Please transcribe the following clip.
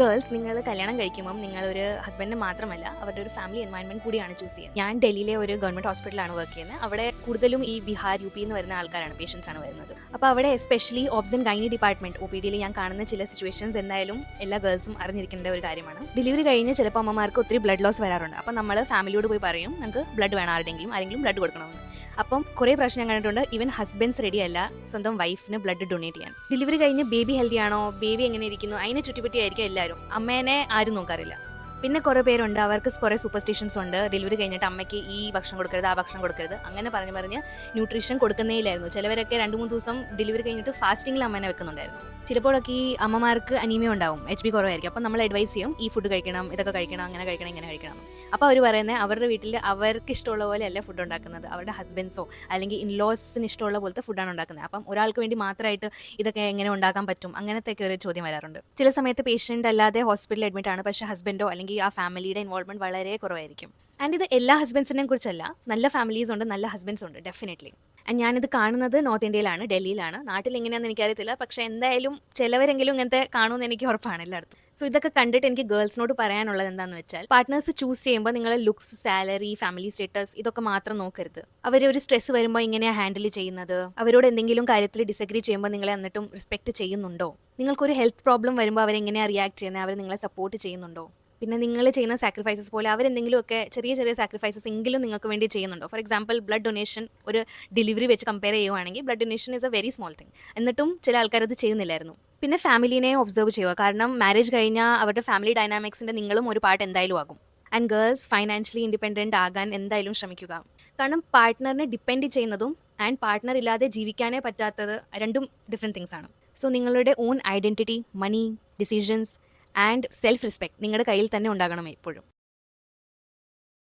Girls നിങ്ങൾ കല്യാണം കഴിക്കുമ്പോൾ നിങ്ങളൊരു ഹസ്ബൻഡിന് മാത്രമല്ല അവരുടെ ഒരു ഫാമിലി എൻവയൺമെന്റ് കൂടിയാണ് ചൂസ് ചെയ്യുന്നത്. ഞാൻ ഡൽഹിയിലെ ഒരു ഗവൺമെന്റ് ഹോസ്പിറ്റലാണ് വർക്ക് ചെയ്യുന്നത്. അവിടെ കൂടുതലും ഈ ബീഹാർ യു പി എന്ന് വരുന്ന ആൾക്കാരാണ്, പേഷ്യൻസ് ആണ് വരുന്നത്. അപ്പോൾ അവിടെ especially obs and gynae department O P ഡിയിൽ ഞാൻ കാണുന്ന ചില സിറ്റുവേഷൻസ് എന്തായാലും എല്ലാ ഗേൾസും അറിഞ്ഞിരിക്കേണ്ട ഒരു കാര്യമാണ്. ഡെലിവറി കഴിഞ്ഞ് ചിലപ്പോൾ അമ്മമാർക്ക് ഒത്തിരി ബ്ലഡ് ലോസ് വരാറുണ്ട്. അപ്പം നമ്മൾ ഫാമിലിയോട് പോയി പറയും നമുക്ക് ബ്ലഡ് വേണം, ആരെങ്കിലും ബ്ലഡ് കൊടുക്കണമെന്ന്. അപ്പം കുറേ പ്രശ്നം കണ്ടിട്ടുണ്ട്. ഈവൻ ഹസ്ബൻഡ്സ് റെഡി അല്ല സ്വന്തം വൈഫിന് ബ്ലഡ് ഡൊണേറ്റ് ചെയ്യാൻ. ഡെലിവറി കഴിഞ്ഞ് ബേബി ഹെൽത്തി ആണോ, ബേബി എങ്ങനെ ഇരിക്കുന്നു, അതിനെ ചുറ്റിപ്പറ്റിയായിരിക്കും എല്ലാവരും. അമ്മേനെ ആരും നോക്കാറില്ല. പിന്നെ കുറേ പേരുണ്ട്, അവർക്ക് കുറേ സൂപ്പർസ്റ്റിഷൻസ് ഉണ്ട്. ഡെലിവറി കഴിഞ്ഞിട്ട് അമ്മയ്ക്ക് ഈ ഭക്ഷണം കൊടുക്കരുത്, ആ ഭക്ഷണം കൊടുക്കരുത്, അങ്ങനെ പറഞ്ഞ് ന്യൂട്രീഷൻ കൊടുക്കുന്നേയില്ലായിരുന്നു. ചിലവരൊക്കെ 2-3 ദിവസം ഡെലിവറി കഴിഞ്ഞിട്ട് ഫാസ്റ്റിംഗിൽ അമ്മേനെ വെക്കുന്നുണ്ടായിരുന്നു. ചിലപ്പോഴൊക്കെ ഈ അമ്മമാർക്ക് അനീമിയ ഉണ്ടാവും, HB കുറവായിരിക്കും. അപ്പം നമ്മൾ അഡ്വൈസ് ചെയ്യും ഈ ഫുഡ് കഴിക്കണം, ഇതൊക്കെ കഴിക്കണം, അങ്ങനെ കഴിക്കണം, ഇങ്ങനെ കഴിക്കണം. അപ്പോൾ അവർ പറയുന്നത് അവരുടെ വീട്ടിൽ അവർക്ക് ഇഷ്ടമുള്ള പോലെ അല്ല ഫുഡ് ഉണ്ടാക്കുന്നത്, അവരുടെ ഹസ്ബൻഡ്സോ അല്ലെങ്കിൽ ഇൻലോസിന് ഇഷ്ടമുള്ള പോലത്തെ ഫുഡാണ് ഉണ്ടാക്കുന്നത്. അപ്പം ഒരാൾക്ക് വേണ്ടി മാത്രമായിട്ട് ഇതൊക്കെ എങ്ങനെ ഉണ്ടാക്കാൻ പറ്റും, അങ്ങനത്തെ ഒരു ചോദ്യം വരാറുണ്ട്. ചില സമയത്ത് പേഷ്യൻ്റ് അല്ലാതെ ഹോസ്പിറ്റലിൽ അഡ്മിറ്റ് ആണ്, പക്ഷേ ഹസ്ബൻഡോ അല്ലെങ്കിൽ ആ ഫാമിലിയുടെ ഇൻവോൾവ്മെന്റ് വളരെ കുറവായിരിക്കും. ആൻഡ് ഇത് എല്ലാ ഹസ്ബൻഡ്സിനെയും കുറിച്ചല്ല, നല്ല ഫാമിലീസ് ഉണ്ട്, നല്ല ഹസ്ബൻഡ്സ് ഉണ്ട് ഡെഫിനറ്റ്ലി. ആൻഡ് ഞാനിത് കാണുന്നത് നോർത്ത് ഇന്ത്യയിലാണ്, ഡൽഹിയിലാണ്. നാട്ടിൽ എങ്ങനെയാണെന്ന് എനിക്കറിയത്തില്ല, പക്ഷേ എന്തായാലും ചിലവരെങ്കിലും ഇങ്ങനത്തെ കാണുമെന്ന് എനിക്ക് ഉറപ്പാണ് എല്ലായിടത്തും. സോ ഇതൊക്കെ കണ്ടിട്ട് എനിക്ക് ഗേൾസിനോട് പറയാനുള്ളത് എന്താണെന്ന് വെച്ചാൽ, പാർട്ട്നേഴ്സ് ചൂസ് ചെയ്യുമ്പോൾ നിങ്ങൾ ലുക്സ്, സാലറി, ഫാമിലി സ്റ്റേറ്റസ് ഇതൊക്കെ മാത്രം നോക്കരുത്. അവർ ഒരു സ്ട്രെസ് വരുമ്പോൾ ഇങ്ങനെയാണ് ഹാൻഡിൽ ചെയ്യുന്നത്, അവരോട് എന്തെങ്കിലും കാര്യത്തിൽ ഡിസഗ്രി ചെയ്യുമ്പോൾ നിങ്ങളെ എന്നിട്ടും റെസ്പെക്ട് ചെയ്യുന്നുണ്ടോ, നിങ്ങൾക്കൊരു ഹെൽത്ത് പ്രോബ്ലം വരുമ്പോൾ അവരെങ്ങനെയാണ് റിയാക്ട് ചെയ്യുന്നത്, അവർ നിങ്ങളെ സപ്പോർട്ട് ചെയ്യുന്നുണ്ടോ, പിന്നെ നിങ്ങൾ ചെയ്യുന്ന സാക്രിഫൈസസ് പോലെ അവരെന്തെങ്കിലുമൊക്കെ ചെറിയ ചെറിയ സാക്രിഫൈസസ് എങ്കിലും നിങ്ങൾക്ക് വേണ്ടി ചെയ്യുന്നുണ്ടോ. ഫോർ എക്സാമ്പിൾ ബ്ലഡ് ഡൊണേഷൻ ഒരു ഡെലിവറി വെച്ച് കമ്പയർ ചെയ്യുവാണെങ്കിൽ blood donation is A very small thing, എന്നിട്ടും ചില ആൾക്കാർ അത് ചെയ്യുന്നില്ലായിരുന്നു. പിന്നെ ഫാമിലിനെ ഒബ്സർവ് ചെയ്യുക, കാരണം മാരേജ് കഴിഞ്ഞാൽ അവരുടെ ഫാമിലി ഡൈനാമിക്സിൻ്റെ നിങ്ങളും ഒരു പാർട്ട് എന്തായാലും ആകും. ആൻഡ് ഗേൾസ് ഫൈനാൻഷ്യലി ഇൻഡിപെൻഡൻറ്റ് ആകാൻ എന്തായാലും ശ്രമിക്കുക. കാരണം പാർട്ട്ണറിനെ ഡിപ്പെൻഡ് ചെയ്യുന്നതും ആൻഡ് പാർട്ട്ണർ ഇല്ലാതെ ജീവിക്കാനേ പറ്റാത്തത് രണ്ടും ഡിഫറെൻറ്റ് തിങ്സ് ആണ്. സോ നിങ്ങളുടെ own identity, money, decisions and self respect നിങ്ങളുടെ കയ്യിൽ തന്നെ ഉണ്ടാകണം എപ്പോഴും.